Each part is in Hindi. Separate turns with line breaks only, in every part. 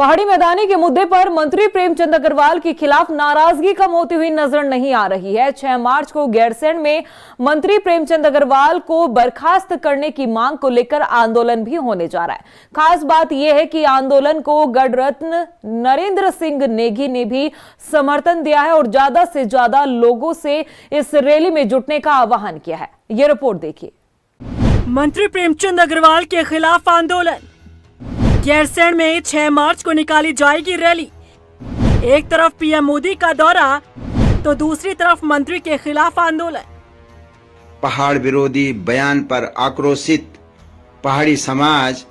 पहाड़ी मैदानी के मुद्दे पर मंत्री प्रेमचंद अग्रवाल के खिलाफ नाराजगी कम होती हुई नजर नहीं आ रही है। 6 मार्च को गैरसैंण में मंत्री प्रेमचंद अग्रवाल को बर्खास्त करने की मांग को लेकर आंदोलन भी होने जा रहा है। खास बात यह है कि आंदोलन को गढ़ रत्न नरेंद्र सिंह नेगी ने भी समर्थन दिया है और ज्यादा से ज्यादा लोगों से इस रैली में जुटने का आह्वान किया है। ये रिपोर्ट देखिए।
मंत्री प्रेमचंद अग्रवाल के खिलाफ आंदोलन। गैरसैंण में 6 मार्च को निकाली जाएगी रैली। एक तरफ पीएम मोदी का दौरा तो दूसरी तरफ मंत्री के खिलाफ आंदोलन।
पहाड़ विरोधी बयान पर आक्रोशित पहाड़ी समाज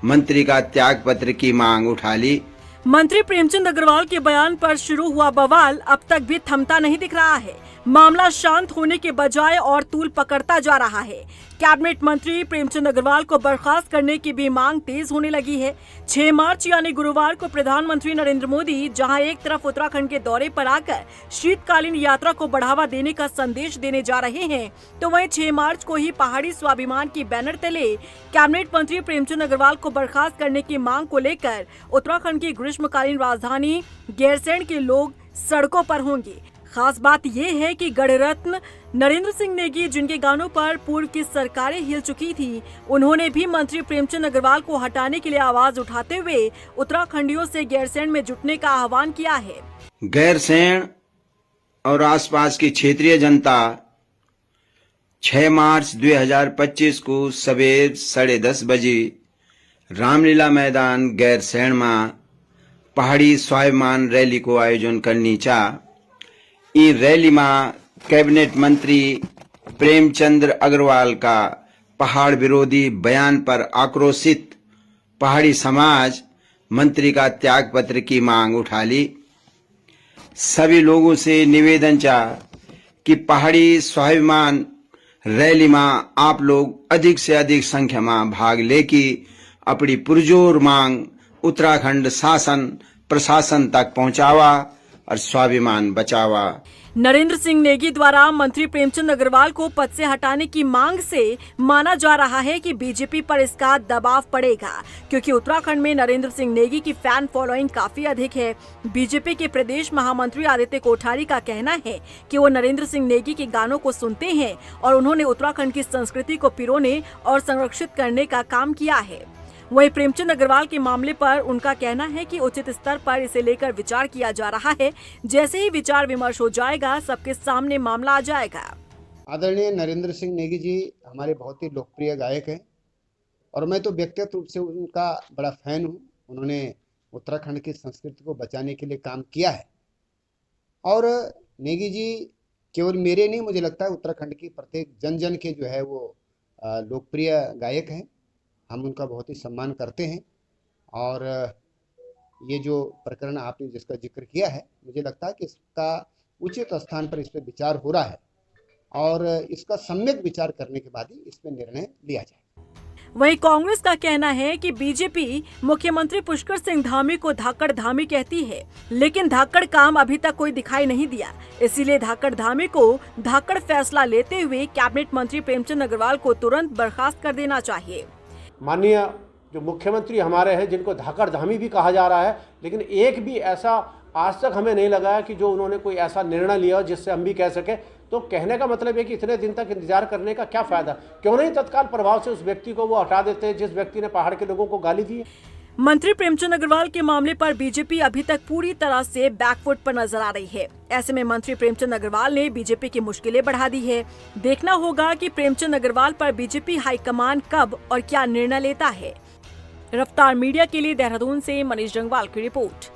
मंत्री का त्याग पत्र की मांग उठा ली।
मंत्री प्रेमचंद अग्रवाल के बयान पर शुरू हुआ बवाल अब तक भी थमता नहीं दिख रहा है। मामला शांत होने के बजाय और तूल पकड़ता जा रहा है। कैबिनेट मंत्री प्रेमचंद अग्रवाल को बर्खास्त करने की भी मांग तेज होने लगी है। 6 मार्च यानी गुरुवार को प्रधानमंत्री नरेंद्र मोदी जहां एक तरफ उत्तराखंड के दौरे पर आकर शीतकालीन यात्रा को बढ़ावा देने का संदेश देने जा रहे हैं, तो वहीं 6 मार्च को ही पहाड़ी स्वाभिमान की बैनर तले कैबिनेट मंत्री प्रेमचंद अग्रवाल को बर्खास्त करने की मांग को लेकर उत्तराखंड की ग्रीष्मकालीन राजधानी गैरसैंण के लोग सड़कों पर होंगे। खास बात यह है कि गढ़ रत्न नरेंद्र सिंह नेगी, जिनके गानों पर पूर्व की सरकारें हिल चुकी थी, उन्होंने भी मंत्री प्रेमचंद अग्रवाल को हटाने के लिए आवाज उठाते हुए उत्तराखंडियों से गैरसैंण में जुटने का आह्वान किया है।
गैरसैंण और आसपास की क्षेत्रीय जनता 6 मार्च 2025 को सवेर 10:30 बजे रामलीला मैदान गैरसैंण में पहाड़ी स्वाभिमान रैली को आयोजन करनी चाह। ई रैली में कैबिनेट मंत्री प्रेमचंद अग्रवाल का पहाड़ विरोधी बयान पर आक्रोशित पहाड़ी समाज मंत्री का त्याग पत्र की मांग उठा ली। सभी लोगों से निवेदन चाह कि पहाड़ी स्वाभिमान रैली में आप लोग अधिक से अधिक संख्या में भाग लेके अपनी पुरजोर मांग उत्तराखंड शासन प्रशासन तक पहुंचावा और स्वाभिमान बचावा।
नरेंद्र सिंह नेगी द्वारा मंत्री प्रेमचंद अग्रवाल को पद से हटाने की मांग से माना जा रहा है कि बीजेपी पर इसका दबाव पड़ेगा, क्योंकि उत्तराखंड में नरेंद्र सिंह नेगी की फैन फॉलोइंग काफी अधिक है। बीजेपी के प्रदेश महामंत्री आदित्य कोठारी का कहना है कि वो नरेंद्र सिंह नेगी के गानों को सुनते हैं और उन्होंने उत्तराखंड की संस्कृति को पिरोने और संरक्षित करने का काम किया है। वहीं प्रेमचंद अग्रवाल के मामले पर उनका कहना है कि उचित स्तर पर इसे लेकर विचार किया जा रहा है। जैसे ही विचार विमर्श हो जाएगा, सबके सामने मामला आ जाएगा।
आदरणीय नरेंद्र सिंह नेगी जी हमारे बहुत ही लोकप्रिय गायक हैं और मैं तो व्यक्तिगत रूप से उनका बड़ा फैन हूं। उन्होंने उत्तराखंड की संस्कृति को बचाने के लिए काम किया है और नेगी जी केवल मेरे नहीं, मुझे लगता है उत्तराखंड की प्रत्येक जन जन के जो है वो लोकप्रिय गायक हैं। हम उनका बहुत ही सम्मान करते हैं और ये जो प्रकरण आपने जिसका जिक्र किया है, मुझे लगता है कि इसका उचित स्थान पर इस पर विचार हो रहा है और इसका सम्यक विचार करने के बाद ही इस पर निर्णय लिया जाए।
वहीं कांग्रेस का कहना है कि बीजेपी मुख्यमंत्री पुष्कर सिंह धामी को धाकड़ धामी कहती है, लेकिन धाकड़ काम अभी तक कोई दिखाई नहीं दिया। इसीलिए धाकड़ धामी को धाकड़ फैसला लेते हुए कैबिनेट मंत्री प्रेमचंद अग्रवाल को तुरंत बर्खास्त कर देना चाहिए।
माननीय जो मुख्यमंत्री हमारे हैं, जिनको धाकड़ धामी भी कहा जा रहा है, लेकिन एक भी ऐसा आज तक हमें नहीं लगा है कि जो उन्होंने कोई ऐसा निर्णय लिया जिससे हम भी कह सके। तो कहने का मतलब है कि इतने दिन तक इंतजार करने का क्या फायदा? क्यों नहीं तत्काल प्रभाव से उस व्यक्ति को वो हटा देते जिस व्यक्ति ने पहाड़ के लोगों को गाली दी है।
मंत्री प्रेमचंद अग्रवाल के मामले पर बीजेपी अभी तक पूरी तरह से बैकफुट पर नजर आ रही है। ऐसे में मंत्री प्रेमचंद अग्रवाल ने बीजेपी की मुश्किलें बढ़ा दी है। देखना होगा कि प्रेमचंद अग्रवाल पर बीजेपी हाईकमान कब और क्या निर्णय लेता है। रफ्तार मीडिया के लिए देहरादून से मनीष जंगवाल की रिपोर्ट।